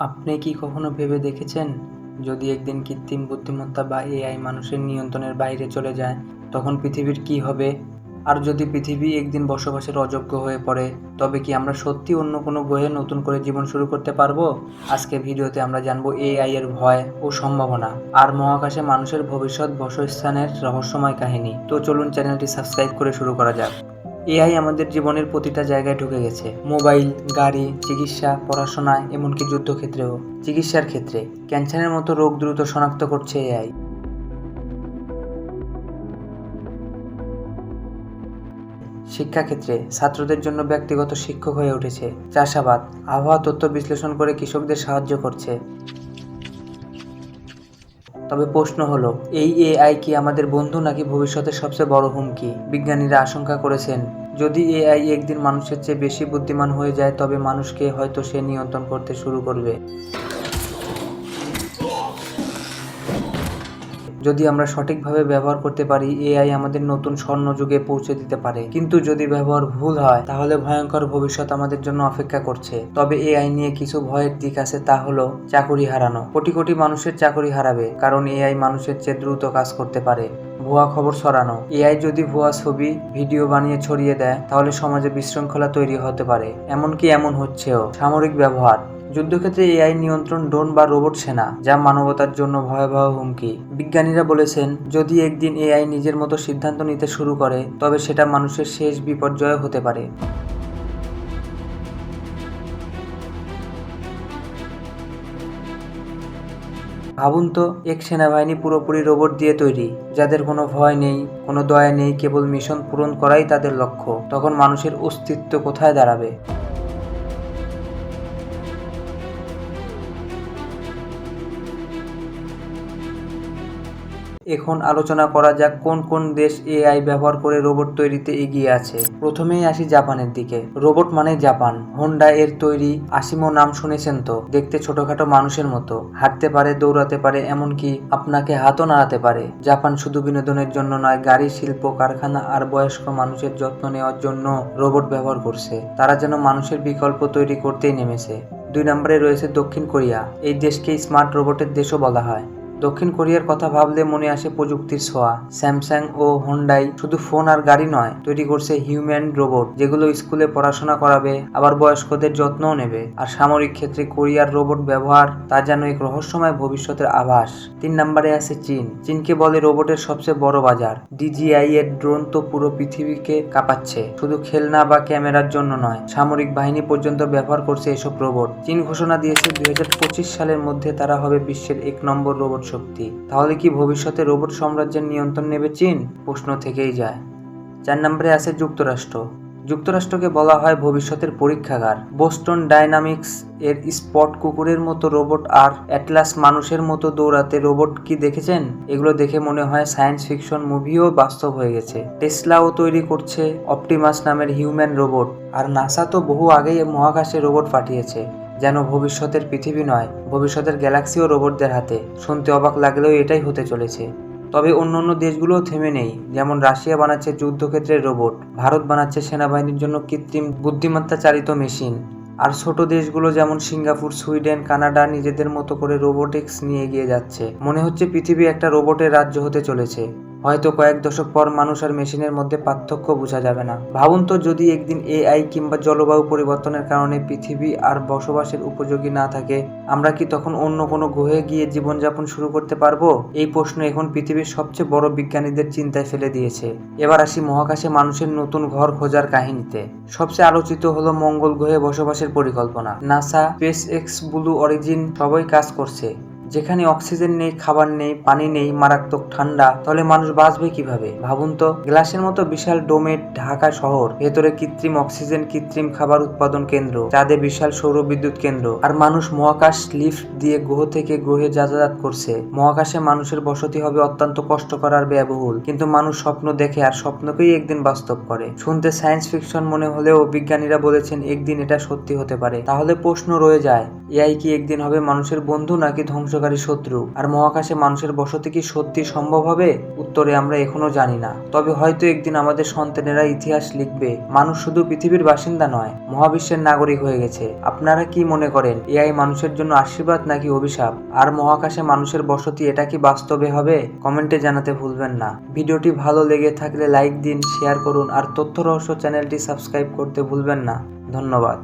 আপনি কি কখনো ভেবে দেখেছেন, যদি একদিন কৃত্রিম বুদ্ধিমত্তা বা এআই মানুষের নিয়ন্ত্রণের বাইরে চলে যায়, তখন পৃথিবীর কি হবে? আর যদি পৃথিবী একদিন বসবাসের অযোগ্য হয়ে পড়ে, তবে কি আমরা সত্যি অন্য কোনো গ্রহে নতুন করে জীবন শুরু করতে পারবো? আজকে ভিডিওতে আমরা জানবো এআই এর ভয় ও সম্ভাবনা, আর মহাকাশে মানুষের ভবিষ্যৎ বাসস্থানের রহস্যময় কাহিনী। তো চলুন চ্যানেলটি সাবস্ক্রাইব করে শুরু করা যাক। এআই আমাদের জীবনের প্রতিটা জায়গায় ঢুকে গেছে। মোবাইল, গাড়ি, চিকিৎসা, পড়াশোনায়, এমনকি যুদ্ধক্ষেত্রেও। চিকিৎসার ক্ষেত্রে ক্যান্সারের মতো রোগ দ্রুত শনাক্ত করছে এআই। শিক্ষাক্ষেত্রে ছাত্রদের জন্য ব্যক্তিগত শিক্ষক হয়ে উঠেছে। চাষাবাদ, আবহাওয়া তথ্য বিশ্লেষণ করে কৃষকদের সাহায্য করছে। তবে প্রশ্ন হলো, এই এআই কি আমাদের বন্ধু নাকি ভবিষ্যতের সবচেয়ে বড় হুমকি? বিজ্ঞানীরা আশঙ্কা করেছেন, যদি এআই একদিন মানুষের চেয়ে বেশি বুদ্ধিমান হয়ে যায়, তবে মানুষকে হয়তো সে নিয়ন্ত্রণ করতে শুরু করবে। যদি আমরা সঠিকভাবে ব্যবহার করতে পারি, এআই আমাদের নতুন স্বর্ণযুগে পৌঁছে দিতে পারে। কিন্তু যদি ব্যবহার ভুল হয়, তাহলে ভয়ঙ্কর ভবিষ্যৎ আমাদের জন্য অপেক্ষা করছে। তবে এআই নিয়ে কিছু ভয়ের দিক আছে, তা হলো চাকুরি হারানো। কোটি কোটি মানুষের চাকুরি হারাবে, কারণ এআই মানুষের চেয়ে দ্রুত কাজ করতে পারে। ভুয়া খবর ছড়ানো, এআই যদি ভুয়া ছবি, ভিডিও বানিয়ে ছড়িয়ে দেয়, তাহলে সমাজে বিশৃঙ্খলা তৈরি হতে পারে। এমনকি এমন হচ্ছেও। সামরিক ব্যবহার, যুদ্ধক্ষেত্রে এআই নিয়ন্ত্রণ ড্রোন বা রোবট সেনা, যা মানবতার জন্য ভয়াবহ হুমকি। বিজ্ঞানীরা বলেছেন, যদি একদিন এআই নিজের মতো সিদ্ধান্ত নিতে শুরু করে, তবে সেটা মানুষের শেষ বিপর্যয় হতে পারে। ভাবুন তো, এক সেনাবাহিনী পুরোপুরি রোবট দিয়ে তৈরি, যাদের কোনো ভয় নেই, কোনো দয়া নেই, কেবল মিশন পূরণ করাই তাদের লক্ষ্য। তখন মানুষের অস্তিত্ব কোথায় দাঁড়াবে? এখন আলোচনা করা যাক কোন কোন দেশ এআই ব্যবহার করে রোবট তৈরিতে এগিয়ে আছে। প্রথমেই আসি জাপানের দিকে। রোবট মানে জাপান। হোন্ডা এর তৈরি আসিমো নাম শুনেছেন তো? দেখতে ছোটখাটো মানুষের মতো, হাঁটতে পারে, দৌড়াতে পারে, এমনকি আপনাকে হাতও নাড়াতে পারে। জাপান শুধু বিনোদনের জন্য নয়, গাড়ি শিল্প, কারখানা আর বয়স্ক মানুষের যত্ন নেওয়ার জন্য রোবট ব্যবহার করছে। তারা যেন মানুষের বিকল্প তৈরি করতেই নেমেছে। 2 নম্বরে রয়েছে দক্ষিণ কোরিয়া। এই দেশকে স্মার্ট রোবটের দেশও বলা হয়। দক্ষিণ কোরিয়ার কথা ভাবলে মনে আসে প্রযুক্তির ছোঁয়া। স্যামসাং ও হোন্ডাই শুধু ফোন আর গাড়ি নয়, তৈরি করছে হিউম্যান রোবট, যেগুলো স্কুলে পড়াশোনা করাবে, আবার বয়স্কদের যত্নও নেবে। আর সামরিক ক্ষেত্রে কোরিয়ার রোবট ব্যবহার, তা যেন এক রহস্যময় ভবিষ্যতের আভাস। 3 নম্বরে আছে চীন। চীনকে বলে রোবটের সবচেয়ে বড় বাজার। DJI এর ড্রোন তো পুরো পৃথিবীকে কাঁপাচ্ছে। শুধু খেলনা বা ক্যামেরার জন্য নয়, সামরিক বাহিনী পর্যন্ত ব্যবহার করছে এসব রোবট। চীন ঘোষণা দিয়েছে 2025 সালের মধ্যে তারা হবে বিশ্বের 1 নম্বর রোবট শক্তি। তাহলে কি ভবিষ্যতে রোবট সাম্রাজ্যের নিয়ন্ত্রণ নেবে চীন? প্রশ্ন থেকেই যায়। 4 নম্বরে আছে যুক্তরাষ্ট্র। যুক্তরাষ্ট্রকে বলা হয় ভবিষ্যতের পরীক্ষাগার। বোস্টন ডায়নামিক্স এর স্পট কুকুরের মতো রোবট আর অ্যাটলাস মানুষের মতো দৌড়াতে রোবট কি দেখেছেন? এগুলো দেখে মনে হয় সায়েন্স ফিকশন মুভিও বাস্তব হয়ে গেছে। টেসলাও তৈরি করছে অপটিমাস নামের হিউম্যান রোবট। আর নাসা তো বহু আগেই মহাকাশে রোবট পাঠিয়েছে। যেন ভবিষ্যতের পৃথিবী নয়, ভবিষ্যতের গ্যালাক্সিও রোবটদের হাতে। শুনতে অবাক লাগলেও এটাই হতে চলেছে। তবে অন্যান্য দেশগুলোও থেমে নেই। যেমন রাশিয়া বানাচ্ছে যুদ্ধক্ষেত্রের রোবট, ভারত বানাচ্ছে সেনাবাহিনীর জন্য কৃত্রিম বুদ্ধিমত্তা চালিত মেশিন, আর ছোট দেশগুলো যেমন সিঙ্গাপুর, সুইডেন, কানাডা নিজেদের মতো করে রোবোটিক্স নিয়ে এগিয়ে যাচ্ছে। মনে হচ্ছে পৃথিবী একটা রোবটের রাজ্য হতে চলেছে। হয়তো কয়েক দশক পর মানুষ আর মেশিনের মধ্যে পার্থক্য বোঝা যাবে না। ভাবুন তো, যদি একদিন এআই কিংবা জলবায়ু পরিবর্তনের কারণে পৃথিবী আর বসবাসের উপযোগী না থাকে, আমরা কি তখন অন্য কোনো গ্রহে গিয়ে জীবনযাপন শুরু করতে পারবো? এই প্রশ্ন এখন পৃথিবীর সবচেয়ে বড় বিজ্ঞানীদের চিন্তায় ফেলে দিয়েছে। এবার আসি মহাকাশে মানুষের নতুন ঘর খোঁজার কাহিনীতে। সবচেয়ে আলোচিত হলো মঙ্গল গ্রহে বসবাসের পরিকল্পনা। নাসা, স্পেসএক্স, ব্লু অরিজিন সবাই কাজ করছে। যেখানে অক্সিজেন নেই, খাবার নেই, পানি নেই, মারাত্মক ঠান্ডা, তাহলে মানুষ বাঁচবে কিভাবে? ভাবুন তো, গ্লাসের মতো বিশাল ডোমে ঢাকা শহর, ভেতরে কৃত্রিম অক্সিজেন, কৃত্রিম খাবার উৎপাদন কেন্দ্র, চাঁদে বিশাল সৌর বিদ্যুৎ কেন্দ্র, আর মানুষ মহাকাশ লিফট দিয়ে গ্রহ থেকে গ্রহে যাতায়াত করছে। মহাকাশে মানুষের বসতি হবে অত্যন্ত কষ্টকর আর ব্যয়বহুল, কিন্তু মানুষ স্বপ্ন দেখে আর স্বপ্নকেই একদিন বাস্তব করে। শুনতে সায়েন্স ফিকশন মনে হলেও বিজ্ঞানীরা বলেছেন একদিন এটা সত্যি হতে পারে। তাহলে প্রশ্ন রয়ে যায়, এআই কি একদিন হবে মানুষের বন্ধু নাকি ধ্বংসকারী? বিনাশকারী শত্রু। আর মহাকাশে মানুষের বসতি কি সত্যি সম্ভব হবে? উত্তরে আমরা এখনো জানি না, তবে হয়তো একদিন আমাদের সন্তানেরা ইতিহাস লিখবে মানুষ শুধু পৃথিবীর বাসিন্দা নয়, মহাবিশ্বের নাগরিক হয়ে গেছে। আপনারা কি মনে করেন, এআই মানুষের জন্য আশীর্বাদ নাকি অভিশাপ? আর মহাকাশে মানুষের বসতি এটা কি বাস্তবে হবে? কমেন্টে জানাতে ভুলবেন না। ভিডিওটি ভালো লেগে থাকলে লাইক দিন, শেয়ার করুন আর তথ্য রহস্য চ্যানেলটি সাবস্ক্রাইব করতে ভুলবেন না। ধন্যবাদ।